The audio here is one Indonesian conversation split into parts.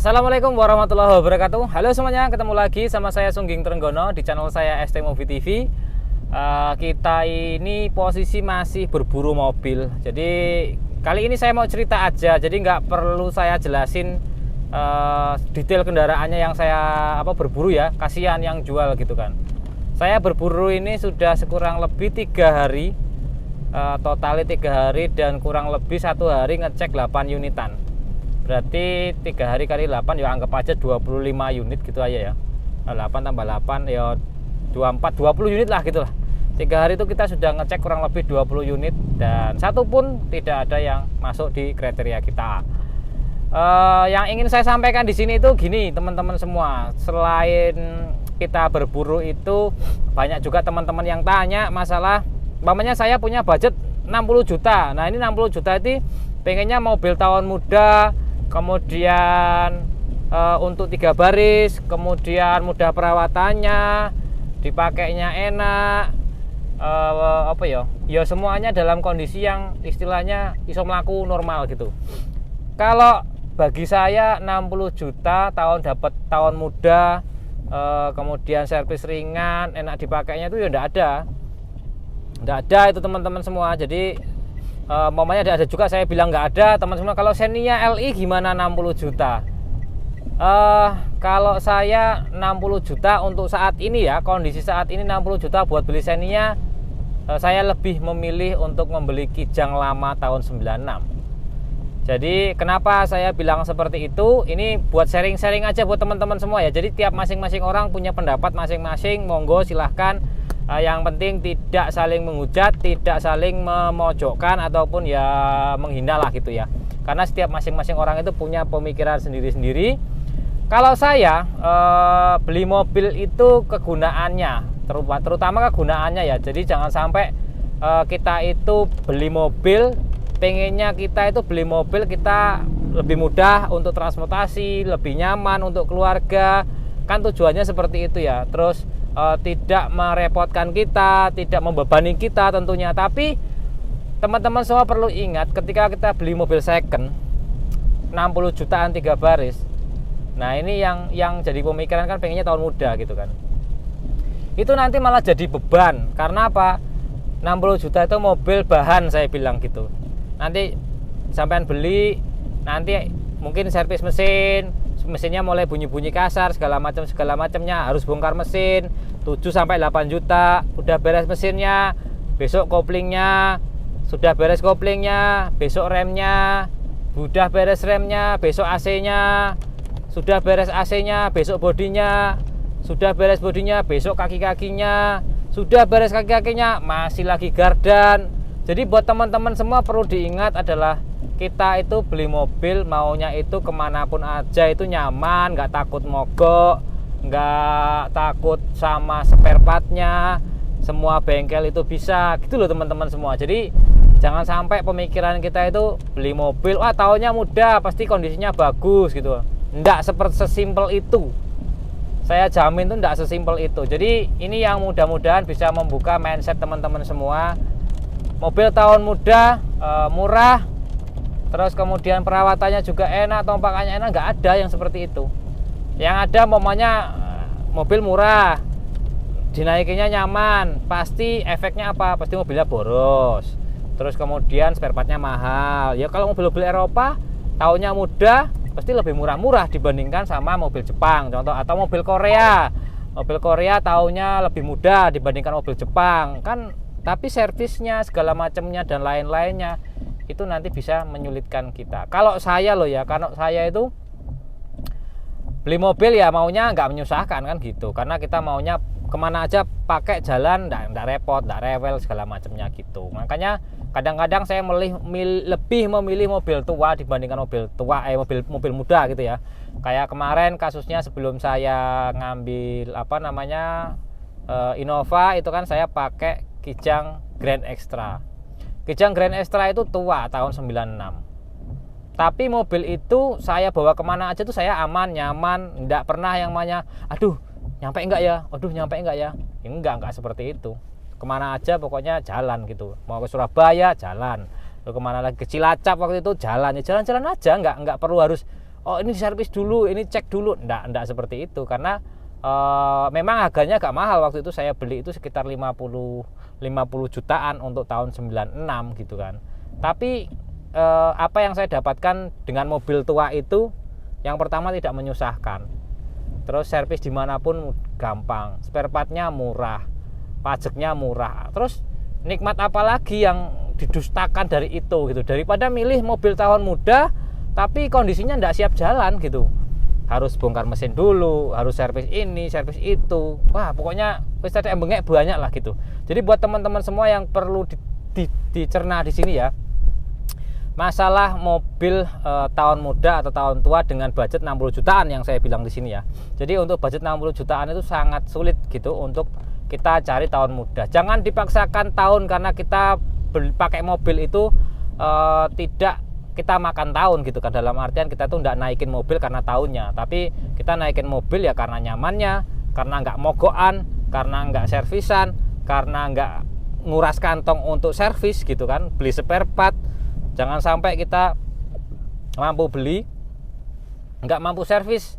Assalamualaikum warahmatullahi wabarakatuh. Halo semuanya, ketemu lagi sama saya Sungging Trenggono di channel saya ST Movie TV. Kita ini posisi masih berburu mobil. Jadi kali ini saya mau cerita aja. Jadi nggak perlu saya jelasin detail kendaraannya yang saya berburu ya. Kasihan yang jual gitu kan. Saya berburu ini sudah sekurang lebih 3 hari, totalnya 3 hari dan kurang lebih 1 hari ngecek 8 unitan. Berarti 3 hari kali 8 ya anggap aja 25 unit gitu aja ya. 8 tambah 8 ya 24, 20 unit lah gitu lah. 3 hari itu kita sudah ngecek kurang lebih 20 unit dan satu pun tidak ada yang masuk di kriteria kita. Yang ingin saya sampaikan di sini itu gini teman-teman semua. Selain kita berburu itu banyak juga teman-teman yang tanya masalah umpamanya saya punya budget 60 juta. Nah, ini 60 juta itu pengennya mobil tahun muda, kemudian untuk 3 baris, kemudian mudah perawatannya, dipakainya enak, ya semuanya dalam kondisi yang istilahnya iso mlaku normal gitu. Kalau bagi saya 60 juta dapat tahun muda, kemudian servis ringan, enak dipakainya itu ya nggak ada itu teman-teman semua. Jadi momennya ada juga saya bilang nggak ada teman-teman. Kalau Xenia LI gimana 60 juta? Kalau saya 60 juta untuk saat ini ya, kondisi saat ini 60 juta buat beli Xenia, saya lebih memilih untuk membeli Kijang lama tahun 96. Jadi kenapa saya bilang seperti itu? Ini buat sharing-sharing aja buat teman-teman semua ya. Jadi tiap masing-masing orang punya pendapat masing-masing, monggo silahkan. Yang penting tidak saling menghujat, tidak saling memojokkan ataupun ya menghina lah gitu ya. Karena setiap masing-masing orang itu punya pemikiran sendiri-sendiri. Kalau saya beli mobil itu kegunaannya, terutama kegunaannya ya. Jadi jangan sampai kita itu beli mobil, pengennya kita itu beli mobil kita lebih mudah untuk transportasi, lebih nyaman untuk keluarga. Kan tujuannya seperti itu ya. Terus tidak merepotkan kita, tidak membebani kita tentunya. Tapi teman-teman semua perlu ingat ketika kita beli mobil second 60 jutaan 3 baris. Nah, ini yang jadi pemikiran kan pengennya tahun muda gitu kan. Itu nanti malah jadi beban. Karena apa? 60 juta itu mobil bahan saya bilang gitu. Nanti sampean beli, nanti mungkin servis mesinnya mulai bunyi-bunyi kasar segala macamnya, harus bongkar mesin 7-8 juta, udah beres mesinnya, besok koplingnya, sudah beres koplingnya, besok remnya, udah beres remnya, besok AC-nya, sudah beres AC-nya, besok bodinya, sudah beres bodinya, besok kaki-kakinya, sudah beres kaki-kakinya, masih lagi gardan. Jadi buat teman-teman semua perlu diingat adalah kita itu beli mobil maunya itu kemanapun aja itu nyaman, nggak takut mogok, nggak takut sama spare partnya, semua bengkel itu bisa gitu loh teman-teman semua. Jadi jangan sampai pemikiran kita itu beli mobil wah tahunnya muda pasti kondisinya bagus gitu. Nggak seperti sesimpel itu, saya jamin tuh nggak sesimpel itu. Jadi ini yang mudah-mudahan bisa membuka mindset teman-teman semua. Mobil tahun muda, murah, terus kemudian perawatannya juga enak, tompakannya enak, nggak ada yang seperti itu. Yang ada momennya mobil murah, dinaikinya nyaman, pasti efeknya apa? Pasti mobilnya boros. Terus kemudian spare partnya mahal. Ya kalau mobil-mobil Eropa tahunnya muda pasti lebih murah-murah dibandingkan sama mobil Jepang contoh, atau mobil Korea. Mobil Korea tahunnya lebih mudah dibandingkan mobil Jepang kan, tapi servisnya segala macamnya dan lain-lainnya itu nanti bisa menyulitkan kita. Kalau saya loh ya, karena saya itu beli mobil ya maunya nggak menyusahkan kan gitu, karena kita maunya kemana aja pakai jalan, nggak repot, nggak rewel segala macamnya gitu. Makanya kadang-kadang saya lebih memilih mobil tua dibandingkan mobil muda gitu ya. Kayak kemarin kasusnya sebelum saya ngambil Innova itu kan saya pakai Kijang Grand Extra. Kijang Grand Extra itu tua tahun 96. Tapi mobil itu saya bawa kemana aja tuh saya aman, nyaman, enggak pernah yang namanya aduh nyampe enggak ya, enggak seperti itu. Kemana aja pokoknya jalan gitu. Mau ke Surabaya jalan, kemana lagi ke Cilacap waktu itu jalan aja, enggak perlu harus oh ini servis dulu, ini cek dulu. Enggak seperti itu, karena memang harganya agak mahal. Waktu itu saya beli itu sekitar 50 jutaan untuk tahun 96 gitu kan. Tapi apa yang saya dapatkan dengan mobil tua itu, yang pertama tidak menyusahkan, terus servis dimanapun gampang, spare partnya murah, pajaknya murah, terus nikmat apa lagi yang didustakan dari itu gitu, daripada milih mobil tahun muda tapi kondisinya tidak siap jalan gitu, harus bongkar mesin dulu, harus servis ini, servis itu, wah pokoknya wis ada bengek banyak lah gitu. Jadi buat teman-teman semua yang perlu dicerna di sini ya, masalah mobil tahun muda atau tahun tua dengan budget 60 jutaan yang saya bilang di sini ya. Jadi untuk budget 60 jutaan itu sangat sulit gitu untuk kita cari tahun muda. Jangan dipaksakan tahun, karena kita pakai mobil itu tidak kita makan tahun gitu kan. Dalam artian kita tuh nggak naikin mobil karena tahunnya, tapi kita naikin mobil ya karena nyamannya, karena nggak mogokan, karena nggak servisan, karena nggak nguras kantong untuk servis gitu kan, beli spare part. Jangan sampai kita mampu beli, nggak mampu servis,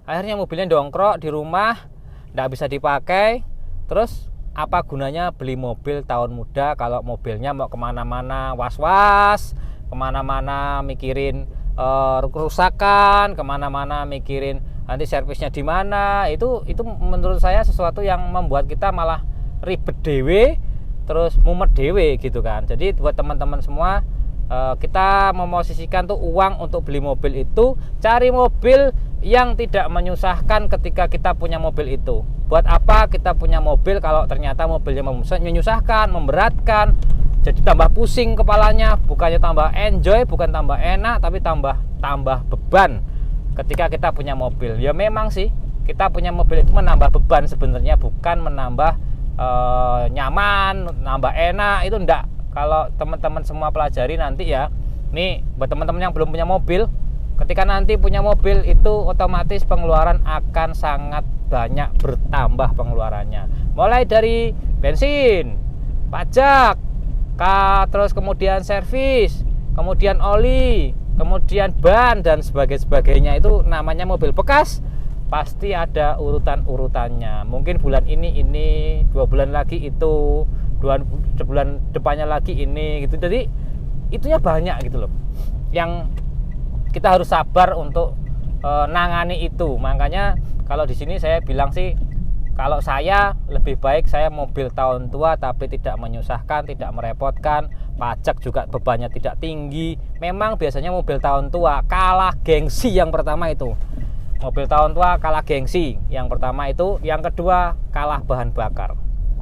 akhirnya mobilnya dongkrok di rumah, nggak bisa dipakai. Terus apa gunanya beli mobil tahun muda kalau mobilnya mau kemana-mana was-was, kemana-mana mikirin kerusakan, kemana-mana mikirin nanti servisnya di mana. Itu menurut saya sesuatu yang membuat kita malah ribet dewe, terus mumet dewe gitu kan. Jadi buat teman-teman semua, kita memosisikan tuh uang untuk beli mobil itu, cari mobil yang tidak menyusahkan ketika kita punya mobil itu. Buat apa kita punya mobil kalau ternyata mobilnya menyusahkan, memberatkan, jadi tambah pusing kepalanya, bukannya tambah enjoy, bukan tambah enak, tapi tambah beban ketika kita punya mobil. Ya memang sih kita punya mobil itu menambah beban sebenarnya, bukan menambah nyaman, menambah enak, itu enggak. Kalau teman-teman semua pelajari nanti ya, nih buat teman-teman yang belum punya mobil, ketika nanti punya mobil itu otomatis pengeluaran akan sangat banyak bertambah pengeluarannya. Mulai dari bensin, pajak, terus kemudian servis, kemudian oli, kemudian ban dan sebagainya. Itu namanya mobil bekas, pasti ada urutan-urutannya. Mungkin bulan ini, 2 bulan lagi itu, 2 bulan depannya lagi ini gitu. Jadi itunya banyak gitu loh, yang kita harus sabar untuk nangani itu. Makanya kalau di sini saya bilang sih, kalau saya lebih baik saya mobil tahun tua tapi tidak menyusahkan, tidak merepotkan, pajak juga bebannya tidak tinggi. Memang biasanya mobil tahun tua kalah gengsi yang pertama itu. Mobil tahun tua kalah gengsi yang pertama itu, yang kedua kalah bahan bakar.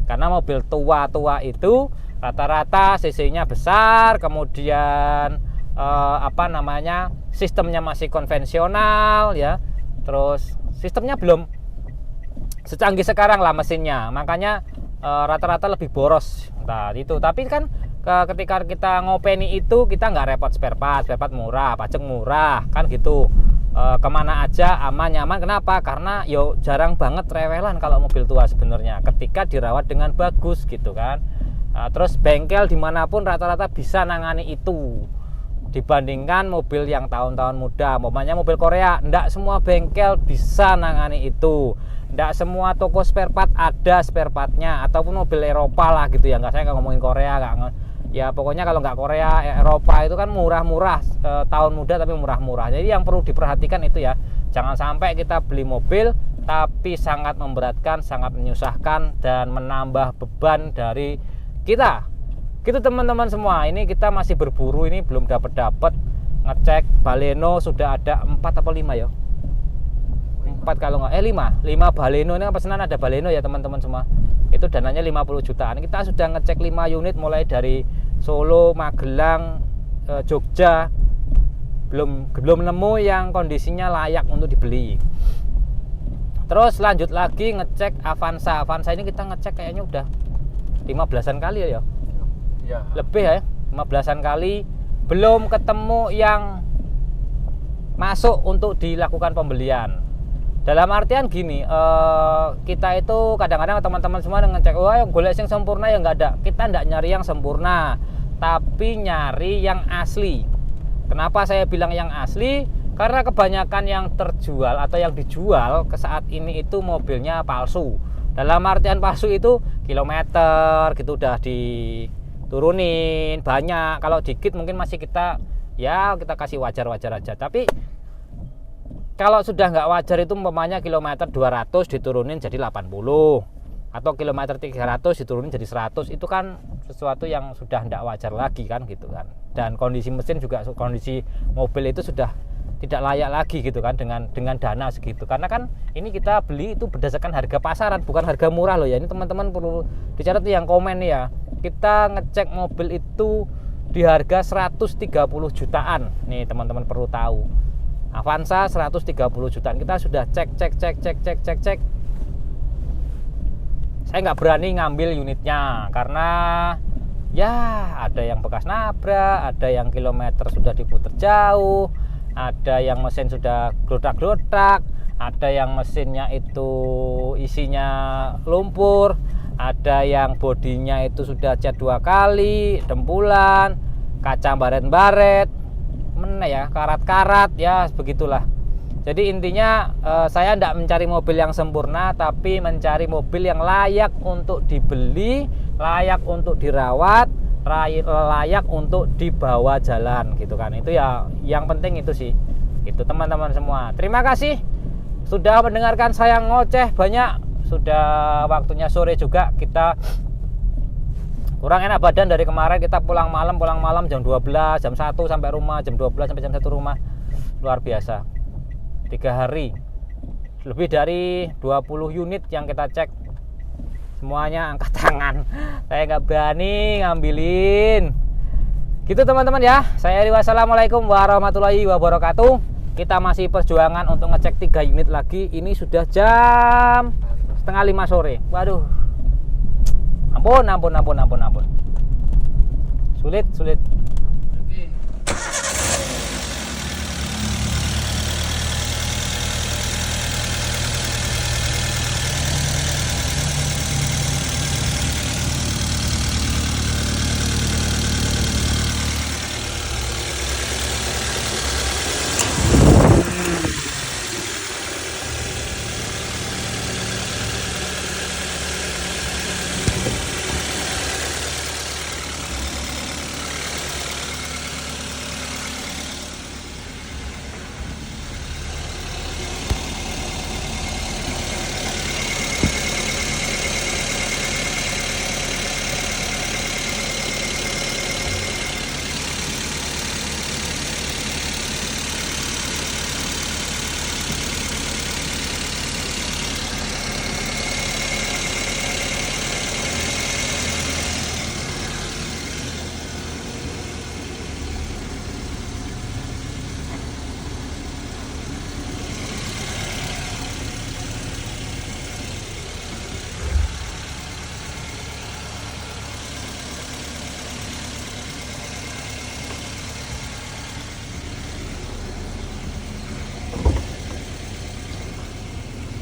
Karena mobil tua-tua itu rata-rata cc-nya besar, kemudian sistemnya masih konvensional ya, terus sistemnya belum secanggih sekarang lah mesinnya, makanya rata-rata lebih boros. Nah itu, tapi kan ketika kita ngopeni itu kita nggak repot spare part murah, pajak murah kan gitu, kemana aja aman nyaman. Kenapa? Karena yo jarang banget rewelan kalau mobil tua sebenarnya ketika dirawat dengan bagus gitu kan. Terus bengkel dimanapun rata-rata bisa nangani itu, dibandingkan mobil yang tahun-tahun muda. Umpamanya mobil Korea, enggak semua bengkel bisa nangani itu, enggak semua toko spare part ada spare partnya, ataupun mobil Eropa lah gitu ya. Saya nggak ngomongin Korea, ya pokoknya kalau nggak Korea, Eropa itu kan murah-murah, tahun muda tapi murah-murah. Jadi yang perlu diperhatikan itu ya, jangan sampai kita beli mobil tapi sangat memberatkan, sangat menyusahkan dan menambah beban dari kita. Gitu teman-teman semua, ini kita masih berburu, ini belum dapat ngecek Baleno sudah ada 4 atau 5 ya, 4 kalau nggak 5 Baleno. Ini pesanan ada Baleno ya teman-teman semua, itu dananya 50 jutaan. Kita sudah ngecek 5 unit mulai dari Solo, Magelang, Jogja, belum nemu yang kondisinya layak untuk dibeli. Terus lanjut lagi ngecek Avanza ini kita ngecek kayaknya udah 15-an kali ya. Ya. Lebih ya, 15-an kali, belum ketemu yang masuk untuk dilakukan pembelian. Dalam artian gini, kita itu kadang-kadang teman-teman semua ngecek, wah yang golek yang sempurna ya nggak ada. Kita nggak nyari yang sempurna, tapi nyari yang asli. Kenapa saya bilang yang asli? Karena kebanyakan yang terjual atau yang dijual ke saat ini itu mobilnya palsu. Dalam artian palsu itu kilometer gitu udah diturunin banyak. Kalau dikit mungkin masih kita kasih wajar-wajar aja. Tapi kalau sudah nggak wajar itu umpamanya kilometer 200 diturunin jadi 80 atau kilometer 300 diturunin jadi 100, itu kan sesuatu yang sudah tidak wajar lagi kan gitu kan. Dan kondisi mesin juga, kondisi mobil itu sudah tidak layak lagi gitu kan dengan dana segitu. Karena kan ini kita beli itu berdasarkan harga pasaran, bukan harga murah loh ya. Ini teman-teman perlu dicatat yang komen ya. Kita ngecek mobil itu di harga 130 jutaan. Nih teman-teman perlu tahu. Avanza 130 jutaan. Kita sudah cek. Saya nggak berani ngambil unitnya karena ya ada yang bekas nabrak, ada yang kilometer sudah diputar jauh, ada yang mesin sudah glodak-glodak, ada yang mesinnya itu isinya lumpur, ada yang bodinya itu sudah cat 2 kali, dempulan, kaca baret-baret, mana ya, karat-karat, ya begitulah. Jadi intinya saya tidak mencari mobil yang sempurna, tapi mencari mobil yang layak untuk dibeli, layak untuk dirawat, layak untuk dibawa jalan gitu kan. Itu ya yang penting itu sih. Itu teman-teman semua. Terima kasih sudah mendengarkan saya ngoceh banyak. Sudah waktunya sore juga, kita kurang enak badan dari kemarin. Kita pulang malam jam 12, jam 1 sampai rumah, jam 12 sampai jam 1 rumah. Luar biasa. 3 hari lebih dari 20 unit yang kita cek, semuanya angkat tangan. Saya nggak berani ngambilin gitu teman-teman ya. Saya wassalamualaikum warahmatullahi wabarakatuh. Kita masih perjuangan untuk ngecek 3 unit lagi. Ini sudah jam 4:30 sore. Waduh, ampun. Sulit.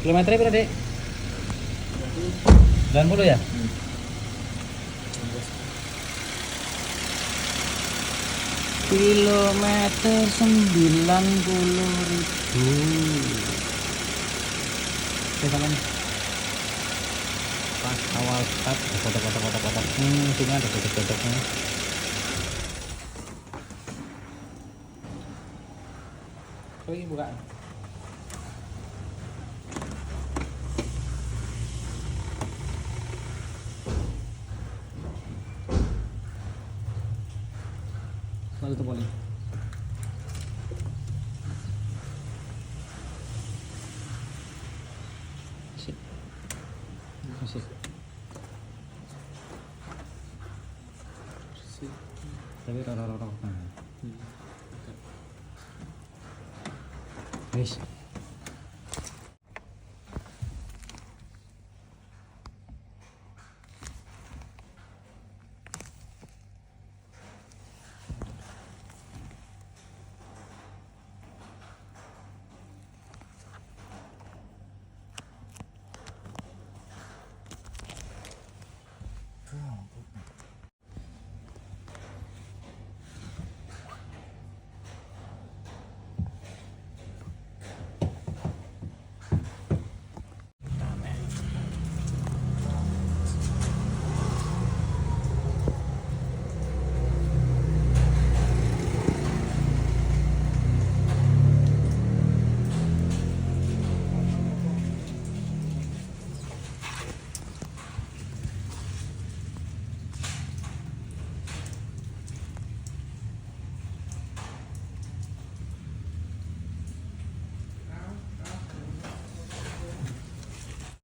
Kilometernya berapa, Dek? 90 ya? Kilometer 90.000. Oke, sama nih. Pas awal start, kotak-kotak. Sini ada kotak-kotaknya. Oh, ini buka. Itu boleh. Sip. Tapi rara-rara. Wis.